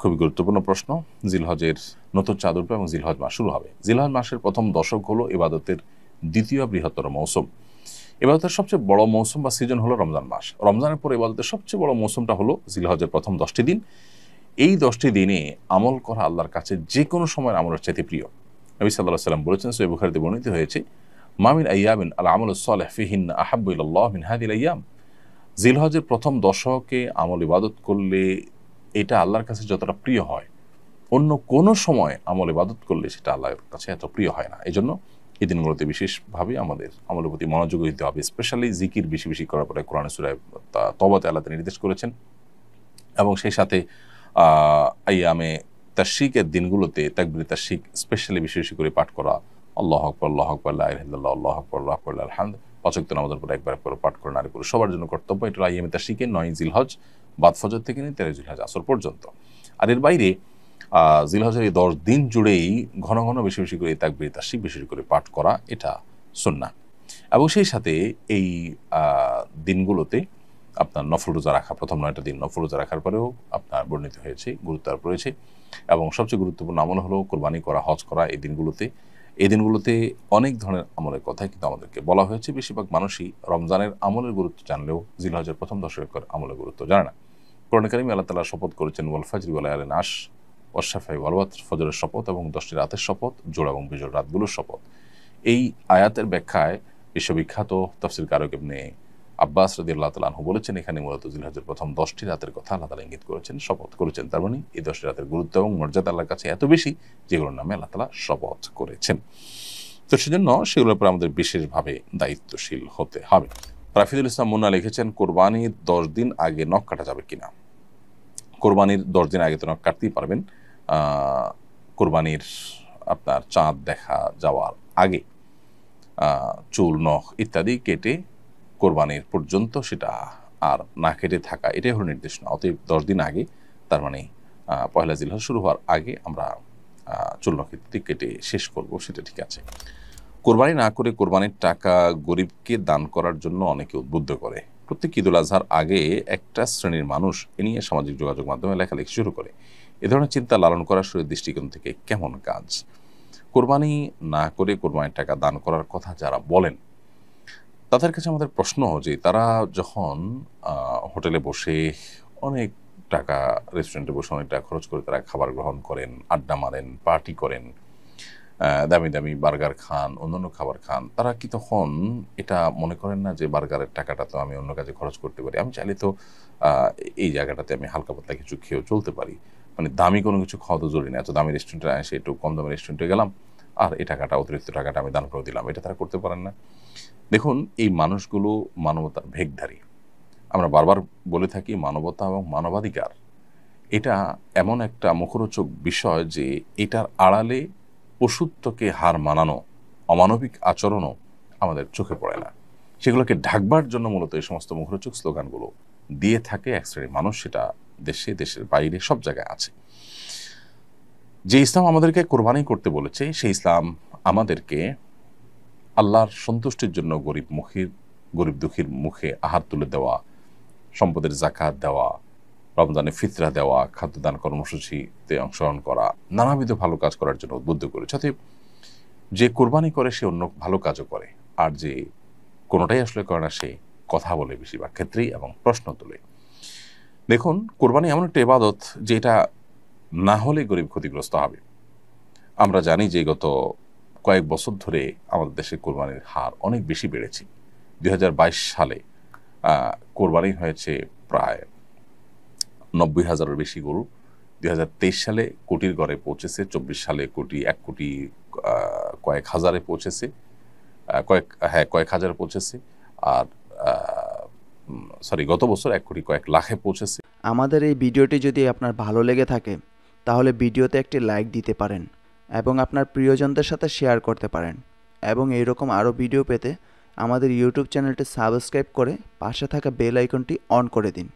খুবই গুরুত্বপূর্ণ প্রশ্ন। জিলহজের নতুন চাঁদ উঠবে এবং জিলহজ মাস শুরু হবে। জিলহজ মাসের প্রথম দশক হলো ইবাদতের দ্বিতীয় বৃহত্তর মৌসুম। ইবাদতের সবচেয়ে বড় মৌসুম বা সিজন হলো রমজান মাস। রমজানের পরে ইবাদতের সবচেয়ে বড় মৌসুমটা হলো জিলহজের প্রথম 10টি দিন। এই 10টি দিনে আমল করা আল্লাহর কাছে যে কোনো সময়ের আমলের চাইতে প্রিয়। নবী সাল্লাল্লাহু আলাইহি ওয়াসাল্লাম বলেছেন, সহিহ বুখারীতে বর্ণিত হয়েছে, মামিন আইয়ামিন আল আমালুস সালিহ ফিহিন্না আহাব্বু ইলাল্লাহ মিন হাযিহিল আইয়াম। জিলহজের প্রথম দশকে আমল ইবাদত করলে এটা আল্লাহর কাছে যতটা প্রিয় হয়, অন্য কোনো সময় আমল ইবাদত করলে সেটা আল্লাহর কাছে এত প্রিয় হয় না। এই জন্য এই দিনগুলোতে বিশেষভাবে আমাদের আমলের প্রতি মনোযোগী দিতে হবে। স্পেশালি জিকির বেশি বেশি করার পরে কোরআন সূরা তওবাতে আল্লাহ নির্দেশ করেছেন, এবং সেই সাথে আইয়ামে তাশরিকের দিনগুলোতে তাকবীরে তাশরিক স্পেশালি বেশি বেশি করে পাঠ করা, আল্লাহু আকবার, আল্লাহু আকবার, লা ইলাহা ইল্লাল্লাহ, আল্লাহু আকবার, আল্লাহু আকবার, লিল হামদ, ৫ ওয়াক্ত নামাজের পরে একবার করে পাঠ করে নারী পুরুষ সবার জন্য কর্তব্য। এটা আইয়ামে তাশরিকে ৯ জিলহজ বাদ ফজর থেকে নিয়ে ১৩ জিলহজ আসর পর্যন্ত। আর এর বাইরে জিলহজের এই ১০ দিন জুড়েই ঘন ঘন বেশি বেশি করে তাকবীরে তাশরিক বেশি বেশি করে পাঠ করা, এটা সুন্নাহ। এবং সেই সাথে এই দিনগুলোতে আপনার নফল রোজা রাখা, প্রথম ৯টা দিন নফল রোজা রাখার পরেও আপনার বর্ণিত হয়েছে, গুরুত্ব আরোপ রয়েছে। এবং সবচেয়ে গুরুত্বপূর্ণ আমল হলো কোরবানি করা, হজ করা। এই দিনগুলোতে অনেক ধরনের আমলের কথাই কিন্তু আমাদেরকে বলা হয়েছে। বেশিরভাগ মানুষই রমজানের আমলের গুরুত্ব জানলেও জিলহজের প্রথম দশকের আমলের গুরুত্ব জানে না। কোরআন কারীমে আল্লাহ তাআলা শপথ করেছেন, ওয়াল ফাজরি ওয়া লায়ালিন আশ, ওয়াশ শাফা'i ওয়াল ওয়াতর, ফজরের শপথ এবং 10টি রাতের শপথ, জোড়া এবং বিজোড় রাতগুলোর শপথ। এই আয়াতের ব্যাখ্যায় বিশ্ববিখ্যাত তাফসীরকারক ইবনে আব্বাস রাদিয়াল্লাহু তাআলা আনহু বলেছেন, এখানে মূলত জিলহজের প্রথম 10টি রাতের কথা আল্লাহ তাআলা ইঙ্গিত করেছেন, শপথ করেছেন। তার মানে এই 10টি রাতের গুরুত্ব এবং মর্যাদা আল্লাহর কাছে এত বেশি, যেগুলোর নামে আল্লাহ তাআলা শপথ করেছেন। তো সেজন্য সেগুলোর উপর আমাদের বিশেষভাবে দায়িত্বশীল হতে হবে। রাফিদুল ইসলাম মুন্না লিখেছেন, কোরবানির 10 দিন আগে নখ কাটা যাবে কিনা? কোরবানির 10 দিন আগে তো নখ কাটতেই পারবেন। কোরবানির আপনার চাঁদ দেখা যাওয়ার আগে চুল, নখ ইত্যাদি কেটে কোরবানির পর্যন্ত সেটা আর না কেটে থাকা, এটাই হলো নির্দেশ না। অতএব 10 দিন আগে, তার মানে পয়লা জিলহজ শুরু হওয়ার আগে আমরা চুল, নখ ইত্যাদি কেটে শেষ করব, সেটা ঠিক আছে। কোরবানি না করে কোরবানির টাকা গরিবকে দান করার জন্য অনেকে উদ্বুদ্ধ করে। প্রত্যেক ঈদুল আজহার আগে একটা শ্রেণীর মানুষ এ নিয়ে সামাজিক যোগাযোগ মাধ্যমে লেখালেখি শুরু করে। এ ধরনের চিন্তা লালন করা শরীর দৃষ্টিকোণ থেকে কেমন কাজ? কোরবানি না করে কোরবানির টাকা দান করার কথা যারা বলেন, তাদের কাছে আমাদের প্রশ্ন যে তারা যখন হোটেলে বসে অনেক টাকা, রেস্টুরেন্টে বসে অনেক টাকা খরচ করে তারা খাবার গ্রহণ করেন, আড্ডা মারেন, পার্টি করেন, দামি দামি বার্গার খান, অন্যান্য খাবার খান, তারা কি তখন এটা মনে করেন না যে বার্গারের টাকাটা তো আমি অন্য কাজে খরচ করতে পারি, আমি চাইলে তো এই জায়গাটাতে আমি হালকা পাতলা কিছু খেয়েও চলতে পারি, মানে দামি কোনো কিছু খাওয়া তো জরুরি না, এত দামি রেস্টুরেন্টে এসে একটু কম দামি রেস্টুরেন্টে গেলাম আর এই টাকাটা, অতিরিক্ত টাকাটা আমি দান করে দিলাম, এটা তারা করতে পারেন না? দেখুন, এই মানুষগুলো মানবতার ভেকধারী। আমরা বারবার বলে থাকি, মানবতা এবং মানবাধিকার এটা এমন একটা মুখরোচক বিষয় যে এটার আড়ালে পশুত্বকে হার মানানো অমানবিক আচরণও আমাদের চোখে পড়ে না। সেগুলোকে ঢাকবার জন্য মূলত এই সমস্ত মুখরোচক স্লোগানগুলো দিয়ে থাকে এক শ্রেণীর মানুষ, সেটা দেশে, দেশের বাইরে, সব জায়গায় আছে। যে ইসলাম আমাদেরকে কোরবানি করতে বলেছে, সেই ইসলাম আমাদেরকে আল্লাহর সন্তুষ্টির জন্য গরিব দুঃখীর মুখে আহার তুলে দেওয়া, সম্পদের যাকাত দেওয়া, রমজানে ফিতরা দেওয়া, খাদ্যদান কর্মসূচিতে অংশগ্রহণ করা, নানাবিধ ভালো কাজ করার জন্য উদ্বুদ্ধ করেছে। অতএব যে কোরবানি করে সে অন্য ভালো কাজও করে, আর যে কোনোটাই আসলে করে না সে কথা বলে বেশিরভাগ ক্ষেত্রেই এবং প্রশ্ন তোলে। দেখুন, কোরবানি এমন একটা ইবাদত যে এটা না হলে গরিব ক্ষতিগ্রস্ত হবে। আমরা জানি যে গত কয়েক বছর ধরে আমাদের দেশে কোরবানির হার অনেক বেশি বেড়েছে। 2022 সালে কোরবানি হয়েছে প্রায় 90,000-এর বেশি গরু। 2023 সালে কোটির ঘরে পৌঁছেছে, 24 সালে এক কোটি কয়েক হাজারে পৌঁছেছে, কয়েক হাজারে পৌঁছেছে, আর গত বছর 1 কোটি কয়েক লাখে পৌঁছেছে। আমাদের এই ভিডিওটি যদি আপনার ভালো লেগে থাকে তাহলে ভিডিওতে একটি লাইক দিতে পারেন এবং আপনার প্রিয়জনদের সাথে শেয়ার করতে পারেন, এবং এইরকম আরও ভিডিও পেতে আমাদের ইউটিউব চ্যানেলটি সাবস্ক্রাইব করে পাশে থাকা বেল আইকনটি অন করে দিন।